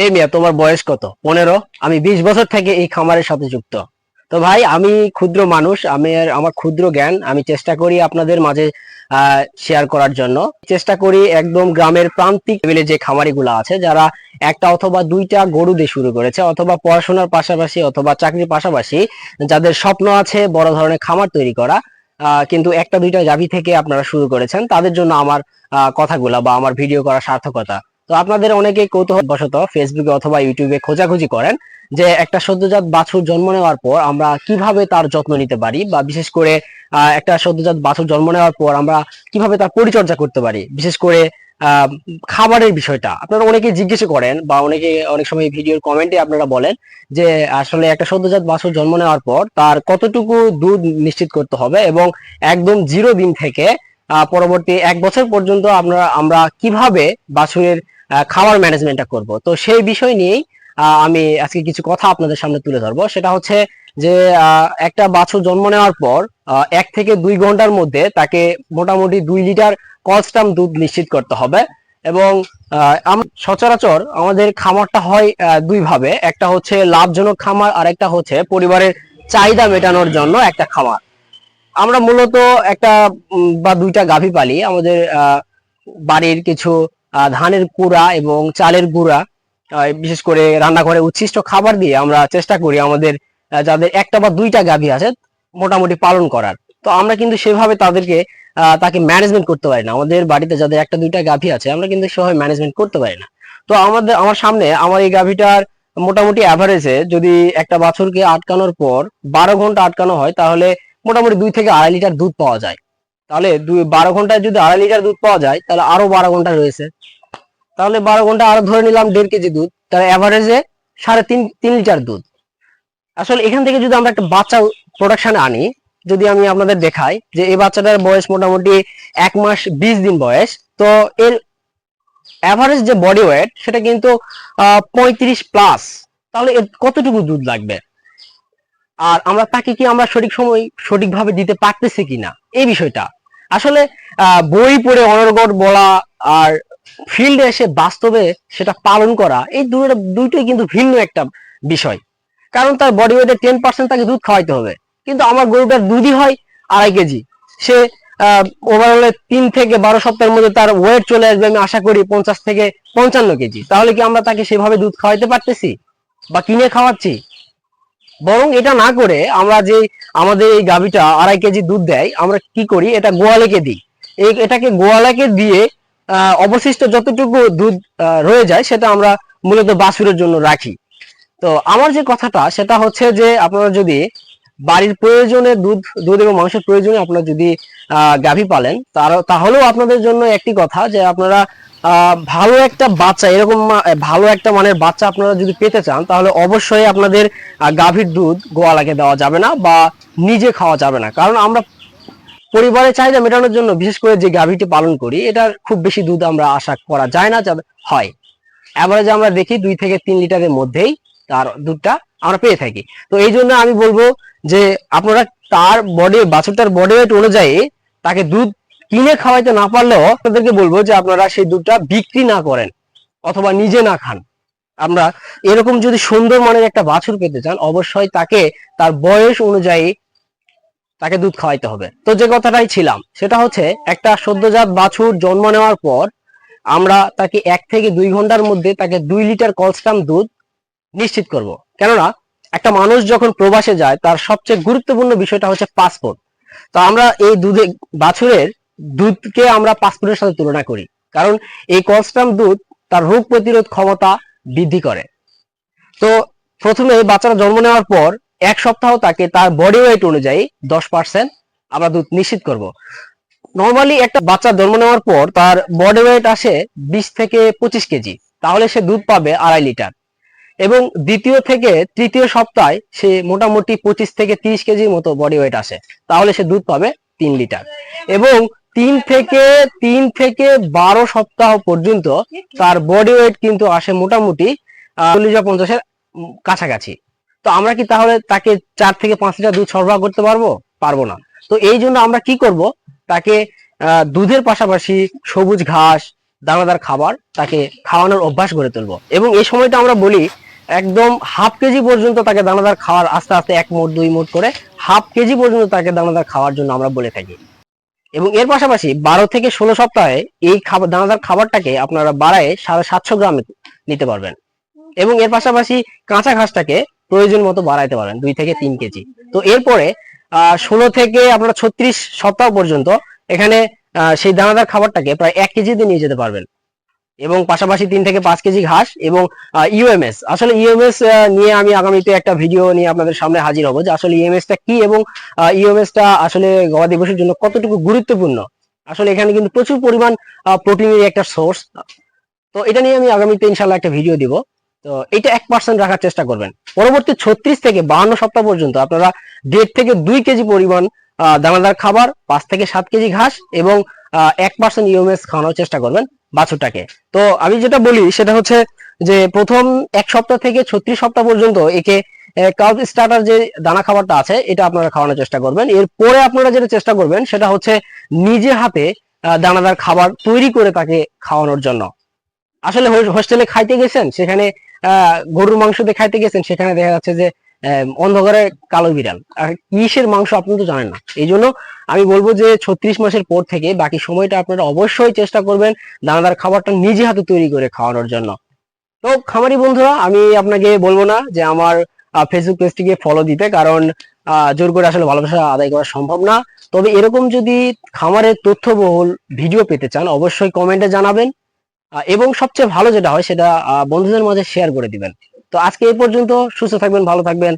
এই মিয়া, তোমার বয়স কত? 15? আমি 20 বছর থেকে এই খামারের সাথে যুক্ত। তো ভাই, আমি ক্ষুদ্র মানুষ, আমার ক্ষুদ্র জ্ঞান আমি চেষ্টা করি আপনাদের মাঝে শেয়ার করার জন্য। চেষ্টা করি একদম গ্রামের প্রান্তিক লেভেলে যে খামারিগুলো আছে, যারা একটা অথবা দুইটা গরু দিয়ে শুরু করেছে, অথবা পড়াশোনার পাশাপাশি অথবা চাকরির পাশাপাশি যাদের স্বপ্ন আছে বড় ধরনের খামার তৈরি করা, কিন্তু একটা দুইটা গাভী থেকে আপনারা শুরু করেছেন, তাদের জন্য আমার কথাগুলা বা আমার ভিডিও করার সার্থকতা। তো আপনাদের অনেকে কৌতূহলবশত ফেসবুকে অথবা ইউটিউবে খোঁজাখুঁজি করেন যে একটা সদ্যজাত বাছুর জন্ম নেওয়ার পর আমরা কিভাবে তার যত্ন নিতে পারি, বা বিশেষ করে একটা সদ্যজাত বাছুর জন্ম নেওয়ার পর আমরা কিভাবে তার পরিচর্যা করতে পারি, বিশেষ করে আহ খাবারের বিষয়টা আপনারা অনেকে জিজ্ঞেস করেন, বা অনেক সময় ভিডিওর কমেন্টে আপনারা বলেন যে আসলে একটা সদ্যজাত বাছুর জন্ম নেওয়ার পর তার কতটুকু দুধ নিশ্চিত করতে হবে, এবং একদম 0 দিন থেকে পরবর্তী 1 বছর পর্যন্ত আমরা কিভাবে বাছুরের খাবার ম্যানেজমেন্টটা করব। তো সেই বিষয় নিয়েই আমি আজকে কিছু কথা আপনাদের সামনে তুলে ধরবো। সেটা হচ্ছে যে একটা বাছুর জন্ম নেওয়ার পর 1 থেকে 2 ঘন্টার মধ্যে তাকে মোটামুটি 2 লিটার কনস্ট্যান্ট দুধ নিশ্চিত করতে হবে। এবং সচরাচর আমাদের খামারটা হয় দুই ভাবে, একটা হচ্ছে লাভজনক খামার, আর একটা হচ্ছে পরিবারের চাহিদা মেটানোর জন্য একটা খামার। আমরা মূলত একটা বা দুইটা গাভী পালি। আমাদের বাড়ির কিছু ধানের কুড়া এবং চালের গুঁড়া, বিশেষ করে রান্নাঘরে উচ্ছিষ্ট খাবার দিয়ে আমরা চেষ্টা করি আমাদের যাদের একটা বা দুইটা গাভী আছে মোটামুটি পালন করার। তো আমরা কিন্তু সেভাবে তাকে ম্যানেজমেন্ট করতে পারি না। আমাদের বাড়িতে যাদের একটা দুইটা গাভী আছে আমরা কিন্তু সেভাবে ম্যানেজমেন্ট করতে পারি না। তো আমার সামনে আমার এই গাভীটার মোটামুটি অ্যাভারেজে যদি একটা বাছুরকে আটকানোর পর 12 ঘন্টা আটকানো হয়, তাহলে মোটামুটি 2 থেকে আড়াই লিটার দুধ পাওয়া যায়। তাহলে 12 ঘন্টায় যদি 2.5 লিটার দুধ পাওয়া যায়, তাহলে আরো 12 ঘন্টা রয়েছে। তাহলে 12 ঘন্টা আরো ধরে নিলাম 1.5 কেজি দুধ, তাহলে অ্যাভারেজে 3.5 লিটার দুধ। আসলে এখান থেকে যদি আমরা একটা বাচ্চা প্রোডাকশনে আনি, যদি আমি আপনাদের দেখাই যে এই বাচ্চাটার বয়স মোটামুটি 1 মাস 20 দিন বয়স, তো এর অ্যাভারেজ যে বডি ওয়েট সেটা কিন্তু 35+। তাহলে এর কতটুকু দুধ লাগবে, আর আমরা তাকে কি আমরা সঠিক সময় সঠিকভাবে দিতে পারতেছি কিনা, এই বিষয়টা আসলে বই পড়ে অনর্গল বলা আর ফিল্ডে এসে বাস্তবে সেটা পালন করা, এই দুইটাই কিন্তু ভিন্ন একটা বিষয়। কারণ তার বডি ওয়েটের 10% তাকে দুধ খাওয়াইতে হবে, কিন্তু আমার গরুটার দুধই হয় 2.5 কেজি। সে ওভারঅলে 3 থেকে 12 সপ্তাহের মধ্যে তার ওয়েট চলে আসবে আমি আশা করি 50 থেকে 55 কেজি। তাহলে কি আমরা তাকে সেভাবে দুধ খাওয়াইতে পারতেছি বা কিনে খাওয়াচ্ছি? বরং এটা না করে আমরা যে আমাদের এই গাভীটা 2.5 কেজি দুধ দেয়, আমরা কি করি, এটা গোয়ালেকে দিই। এটাকে গোয়ালাকে দিয়ে অবশিষ্ট যতটুকু দুধ রয়ে যায় সেটা আমরা মূলত বাছুরের জন্য রাখি। তো আমার যে কথাটা সেটা হচ্ছে যে আপনারা যদি বাড়ির প্রয়োজনে দুধ দুধ এবং মাংসের প্রয়োজনে আপনারা যদি গাভী পালেন, তাহলেও আপনাদের জন্য একটি কথা যে আপনারা ভালো একটা বাচ্চা, এরকম ভালো একটা মানের বাচ্চা আপনারা যদি পেতে চান, তাহলে অবশ্যই আপনাদের গাভীর দুধ গোয়ালাকে দেওয়া যাবে না বা নিজে খাওয়া যাবে না। কারণ আমরা পরিবারের চাহিদা মেটানোর জন্য বিশেষ করে যে গাভীটি পালন করি, এটার খুব বেশি দুধ আমরা আশা করা যায় না, হয় এভারেজে আমরা দেখি 2 থেকে 3 লিটারের মধ্যেই তার দুধটা আমরা পেয়ে থাকি। তো এই জন্য আমি বলবো যে আপনারা তার বাছুরটার বডি ওয়েট অনুযায়ী তাকে দুধ কিনে খাওয়াইতে না পারলেও আপনাদেরকে বলবো যে আপনারা সেই দুধটা বিক্রি না করেন অথবা নিজে না খান। আমরা এরকম যদি সুন্দর মানের একটা বাছুর পেতে চান, অবশ্যই তাকে তার বয়স অনুযায়ী তাকে দুধ খাওয়াইতে হবে। তো যে কথাটাই ছিলাম সেটা হচ্ছে একটা সদ্যজাত বাছুর জন্ম নেওয়ার পর আমরা তাকে 1 থেকে 2 ঘন্টার মধ্যে তাকে 2 লিটার কনস্ট্যান্ট দুধ নিশ্চিত করব। কেননা একটা মানুষ যখন প্রবাসে যায় তার সবচেয়ে গুরুত্বপূর্ণ বিষয়টা হচ্ছে পাসপোর্ট। তো আমরা এই বাছুরের দুধকে আমরা পাসপোর্টের সাথে তুলনা করি, কারণ এই কনস্ট্যান্ট দুধ তার রোগ প্রতিরোধ ক্ষমতা বৃদ্ধি করে। তো প্রথমে বাচ্চারা জন্ম নেওয়ার পর 1 সপ্তাহ তাকে তার বডি ওয়েট অনুযায়ী 10% আমরা দুধ নিশ্চিত করব। নর্মালি একটা বাচ্চা জন্ম নেওয়ার পর তার বডি ওয়েট আসে 20 থেকে 25 কেজি, তাহলে সে দুধ পাবে 2.5 লিটার। এবং দ্বিতীয় থেকে তৃতীয় সপ্তাহে সে মোটামুটি 25 থেকে 30 কেজির মতো বডি ওয়েট আসে, তাহলে সে দুধ পাবে 3 লিটার। এবং 3 থেকে 12 সপ্তাহ পর্যন্ত তার বডি ওয়েট কিন্তু আসে মোটামুটি 40-50-এর কাছাকাছি। তো আমরা কি তাহলে তাকে 4 থেকে 5 লিটার দুধ সরবরাহ করতে পারবো? পারবো না। তো এই জন্য আমরা কি করব, তাকে দুধের পাশাপাশি সবুজ ঘাস, দানাদার খাবার তাকে খাওয়ানোর অভ্যাস গড়ে তুলবো। এবং এই সময়টা আমরা বলি একদম হাফ কেজি পর্যন্ত তাকে দানাদার খাওয়ার, আস্তে আস্তে 1 মুঠ 2 মুঠ করে হাফ কেজি পর্যন্ত তাকে দানাদার খাওয়ার জন্য আমরা বলে থাকি। এবং এর পাশাপাশি 12 থেকে 16 সপ্তাহে এই খাবার, দানাদার খাবারটাকে আপনারা বাড়ায় 750 গ্রাম নিতে পারবেন। এবং এর পাশাপাশি কাঁচা ঘাসটাকে প্রয়োজন মতো বাড়াইতে পারেন 2 থেকে 3 কেজি। তো এরপরে 16 থেকে আপনারা 36 সপ্তাহ পর্যন্ত এখানে সেই দানাদার খাবারটাকে প্রায় 1 কেজিতে নিয়ে যেতে পারবেন। এবং পাশাপাশি 3 থেকে 5 কেজি ঘাস এবং ইউএমএস। আসলে ইউএমএস নিয়ে আমি আগামীতে একটা ভিডিও নিয়ে আপনাদের সামনে হাজির হব যে আসলে ইউএমএসটা কি এবং ইউএমএসটা আসলে গবাদি পশুর জন্য কতটুকু গুরুত্বপূর্ণ। আসলে এখানে কিন্তু প্রচুর পরিমাণ প্রোটিনের একটা সোর্স। তো এটা নিয়ে আমি আগামীতে ইনশাল্লাহ একটা ভিডিও দিব। তো এটা 1% রাখার চেষ্টা করবেন। পরবর্তী 36 থেকে 52 সপ্তাহ পর্যন্ত আপনারা 1.5 থেকে 2 কেজি পরিমাণ দানাদার খাবার, 5 থেকে 7 কেজি ঘাস এবং 1% ইউএমএস খাওয়ানোর চেষ্টা করবেন বাছুরটাকে। তো আমি যেটা বলি সেটা হচ্ছে যে প্রথম 1 সপ্তাহ থেকে 36 সপ্তাহ পর্যন্ত একে কাউচ স্টার্টার যে দানা খাবারটা আছে এটা আপনারা খাওয়ানোর চেষ্টা করবেন। এরপরে আপনারা যেটা চেষ্টা করবেন সেটা হচ্ছে নিজে হাতে দানাদার খাবার তৈরি করে তাকে খাওয়ানোর জন্য। আসলে হোস্টেলে খাইতে গেছেন, সেখানে গরুর মাংস দিয়ে খাইতে গেছেন, সেখানে দেখা যাচ্ছে যে অন্ধকারে কালো বিড়াল, আর কিসের মাংস আপনি তো জানেন না। এই জন্য আমি বলবো যে 36 মাসের পর থেকে বাকি সময়টা আপনারা অবশ্যই চেষ্টা করবেন দানাদার খাবারটা নিজে হাতে তৈরি করে খাওয়ানোর জন্য। তো খামারি বন্ধুরা, আমি আপনাকে বলবো না যে আমার ফেসবুক পেজটিকে ফলো দিতে, কারণ জোর করে আসলে ভালোবাসা আদায় করা সম্ভব না। তবে এরকম যদি খামারের তথ্যবহুল ভিডিও পেতে চান অবশ্যই কমেন্টে জানাবেন। এবং সবচেয়ে ভালো যেটা হয় সেটা বন্ধুদের মাঝে শেয়ার করে দিবেন। তো আজকে এই পর্যন্ত, সুস্থ থাকবেন, ভালো থাকবেন।